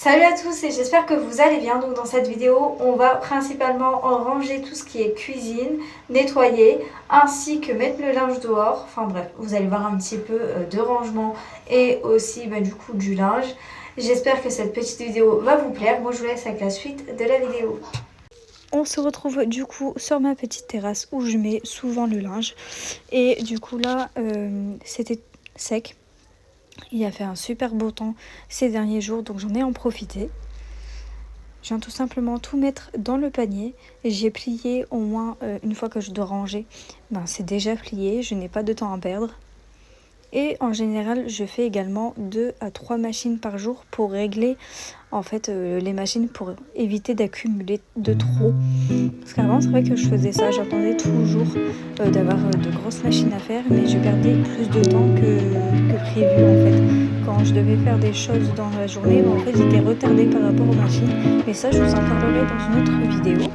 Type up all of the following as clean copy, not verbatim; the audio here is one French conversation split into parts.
Salut à tous et j'espère que vous allez bien. Donc dans cette vidéo, on va principalement en ranger tout ce qui est cuisine, nettoyer, ainsi que mettre le linge dehors. Enfin bref, vous allez voir un petit peu de rangement et aussi du coup du linge. J'espère que cette petite vidéo va vous plaire. Moi je vous laisse avec la suite de la vidéo. On se retrouve du coup sur ma petite terrasse où je mets souvent le linge. Et du coup là, c'était sec. Il a fait un super beau temps ces derniers jours, donc j'en ai en profité. Je viens tout simplement tout mettre dans le panier. J'ai plié au moins une fois que je dois ranger. C'est déjà plié, je n'ai pas de temps à perdre. Et en général, je fais également 2 à 3 machines par jour pour régler en fait les machines pour éviter d'accumuler de trop. Parce qu'avant, c'est vrai que je faisais ça, j'attendais toujours d'avoir de grosses machines à faire, mais je perdais plus de temps que prévu en fait. Quand je devais faire des choses dans la journée, en fait, j'étais retardée par rapport aux machines. Mais ça, je vous en parlerai dans une autre vidéo.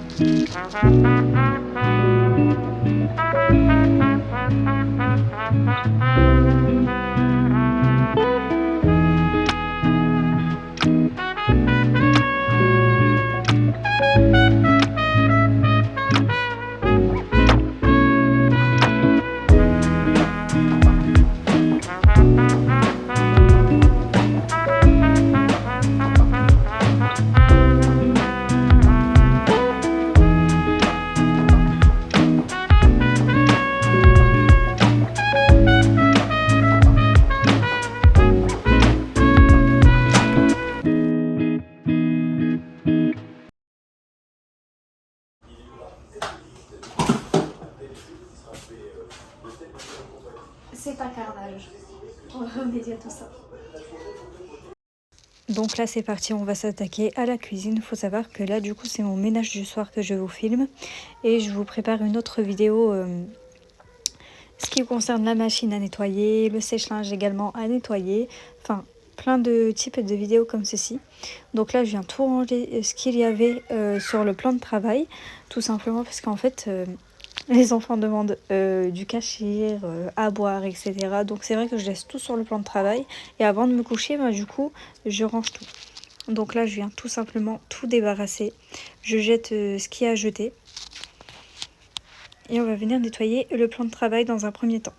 C'est un carnage. On va remédier à tout ça. Donc là c'est parti, on va s'attaquer à la cuisine. Il faut savoir que là du coup c'est mon ménage du soir que je vous filme. Et je vous prépare une autre vidéo ce qui concerne la machine à nettoyer, le sèche-linge également à nettoyer. Enfin plein de types de vidéos comme ceci. Donc là je viens tout ranger ce qu'il y avait sur le plan de travail. Tout simplement parce qu'en fait... les enfants demandent du cachir, à boire, etc. Donc c'est vrai que je laisse tout sur le plan de travail. Et avant de me coucher, du coup, je range tout. Donc là, je viens tout simplement tout débarrasser. Je jette ce qu'il y a à jeter. Et on va venir nettoyer le plan de travail dans un premier temps.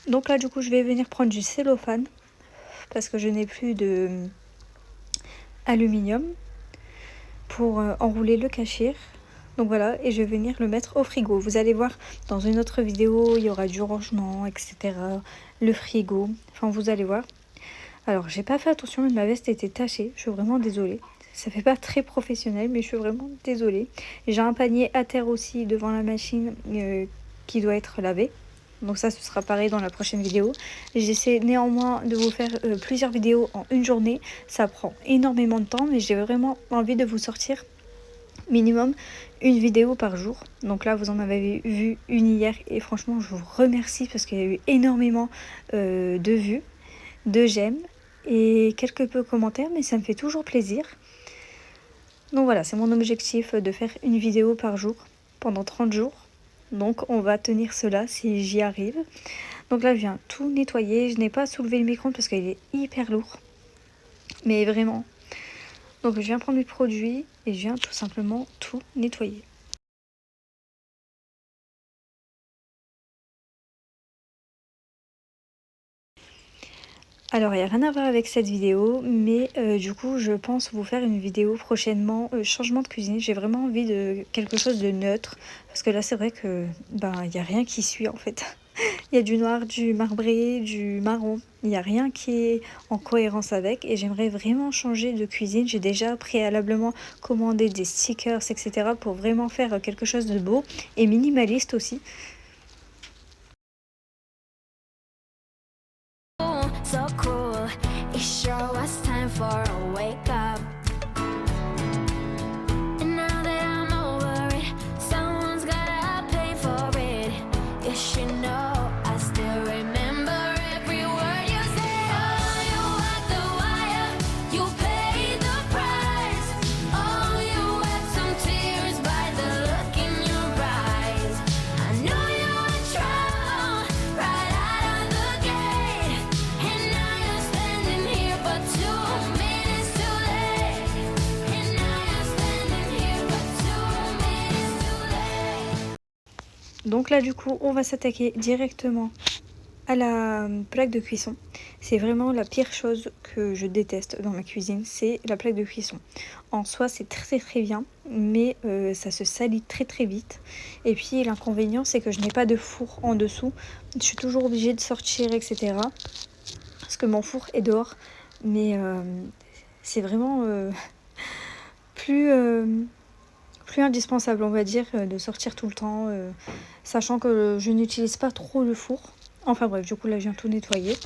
Donc là, du coup, je vais venir prendre du cellophane. Parce que je n'ai plus de aluminium pour enrouler le cachir. Donc voilà, et je vais venir le mettre au frigo. Vous allez voir dans une autre vidéo, il y aura du rangement, etc. Le frigo, enfin vous allez voir. Alors j'ai pas fait attention, mais ma veste était tachée, je suis vraiment désolée. Ça fait pas très professionnel, mais je suis vraiment désolée. J'ai un panier à terre aussi devant la machine qui doit être lavé. Donc ça, ce sera pareil dans la prochaine vidéo. J'essaie néanmoins de vous faire plusieurs vidéos en une journée. Ça prend énormément de temps, mais j'ai vraiment envie de vous sortir minimum une vidéo par jour. Donc là vous en avez vu une hier et franchement je vous remercie parce qu'il y a eu énormément de vues, de j'aime et quelques peu commentaires, mais ça me fait toujours plaisir. Donc voilà, c'est mon objectif de faire une vidéo par jour pendant 30 jours. Donc on va tenir cela si j'y arrive. Donc là je viens tout nettoyer. Je n'ai pas soulevé le micro-ondes parce qu'il est hyper lourd, mais vraiment. Donc je viens prendre mes produits et je viens tout simplement tout nettoyer. Alors il n'y a rien à voir avec cette vidéo, mais du coup je pense vous faire une vidéo prochainement changement de cuisine. J'ai vraiment envie de quelque chose de neutre, parce que là c'est vrai que il n'y a rien qui suit en fait. Il y a du noir, du marbré, du marron, il n'y a rien qui est en cohérence avec, et j'aimerais vraiment changer de cuisine. J'ai déjà préalablement commandé des stickers, etc. pour vraiment faire quelque chose de beau et minimaliste aussi. So cool, it sure was time for a wake up. And now that I'm over it, someone's gotta pay for it. You should know I Donc là du coup on va s'attaquer directement à la plaque de cuisson. C'est vraiment la pire chose que je déteste dans ma cuisine, c'est la plaque de cuisson. En soi c'est très bien, mais ça se salit très vite. Et puis l'inconvénient c'est que je n'ai pas de four en dessous. Je suis toujours obligée de sortir, etc. Parce que mon four est dehors. Mais c'est vraiment plus indispensable, on va dire, de sortir tout le temps. Sachant que je n'utilise pas trop le four. Enfin bref, du coup là je viens tout nettoyer.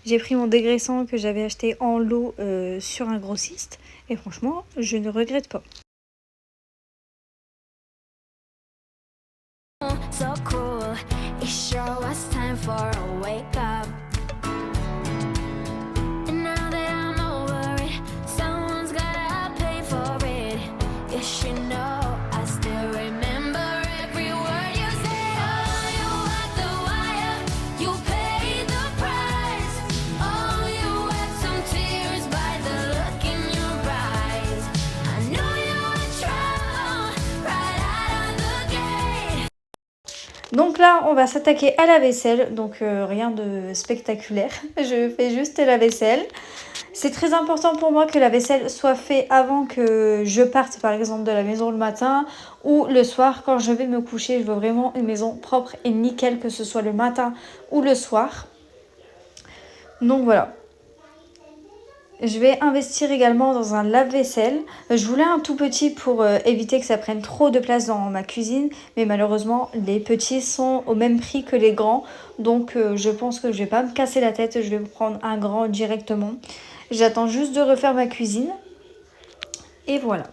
J'ai pris mon dégraissant que j'avais acheté en lot sur un grossiste. Et franchement, je ne regrette pas. So cool. It sure was time for a wake up. And now that I'm over it, someone's gotta pay for it. You should know I still remember every word you said. Oh, you walked the wire, you paid the price. Oh, you wept some tears by the look in your eyes. I knew you were trouble right out of the gate. Donc là, on va s'attaquer à la vaisselle, donc rien de spectaculaire, je fais juste la vaisselle. C'est très important pour moi que la vaisselle soit faite avant que je parte par exemple de la maison le matin ou le soir quand je vais me coucher. Je veux vraiment une maison propre et nickel, que ce soit le matin ou le soir. Donc voilà. Je vais investir également dans un lave-vaisselle. Je voulais un tout petit pour éviter que ça prenne trop de place dans ma cuisine. Mais malheureusement, les petits sont au même prix que les grands. Donc je pense que je vais pas me casser la tête. Je vais prendre un grand directement. J'attends juste de refaire ma cuisine. Et voilà.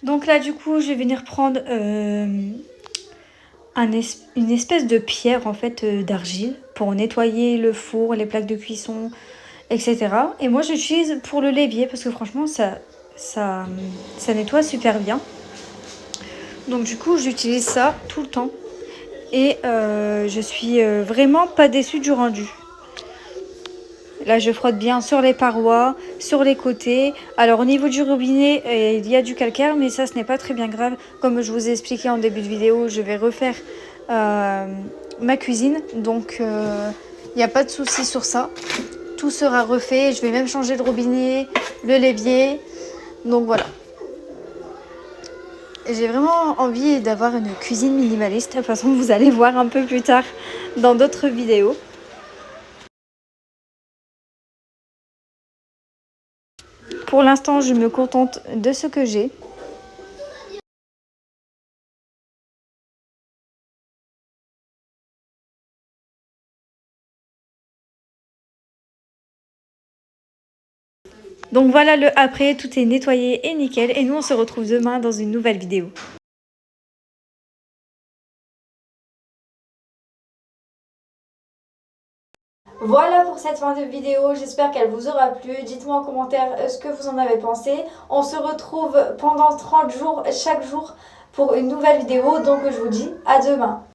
Donc là du coup je vais venir prendre une espèce de pierre en fait d'argile pour nettoyer le four, les plaques de cuisson, etc. Et moi j'utilise pour le l'évier parce que franchement ça nettoie super bien. Donc du coup j'utilise ça tout le temps. Et je suis vraiment pas déçue du rendu. Là, je frotte bien sur les parois, sur les côtés. Alors, au niveau du robinet, il y a du calcaire, mais ça, ce n'est pas très bien grave. Comme je vous ai expliqué en début de vidéo, je vais refaire ma cuisine. Donc, il n'y a pas de souci sur ça. Tout sera refait. Je vais même changer le robinet, le l'évier. Donc, voilà. J'ai vraiment envie d'avoir une cuisine minimaliste. De toute façon, vous allez voir un peu plus tard dans d'autres vidéos. Pour l'instant, je me contente de ce que j'ai. Donc voilà le après, tout est nettoyé et nickel. Et nous, on se retrouve demain dans une nouvelle vidéo. Voilà pour cette fin de vidéo, j'espère qu'elle vous aura plu. Dites-moi en commentaire ce que vous en avez pensé. On se retrouve pendant 30 jours, chaque jour, pour une nouvelle vidéo. Donc je vous dis à demain.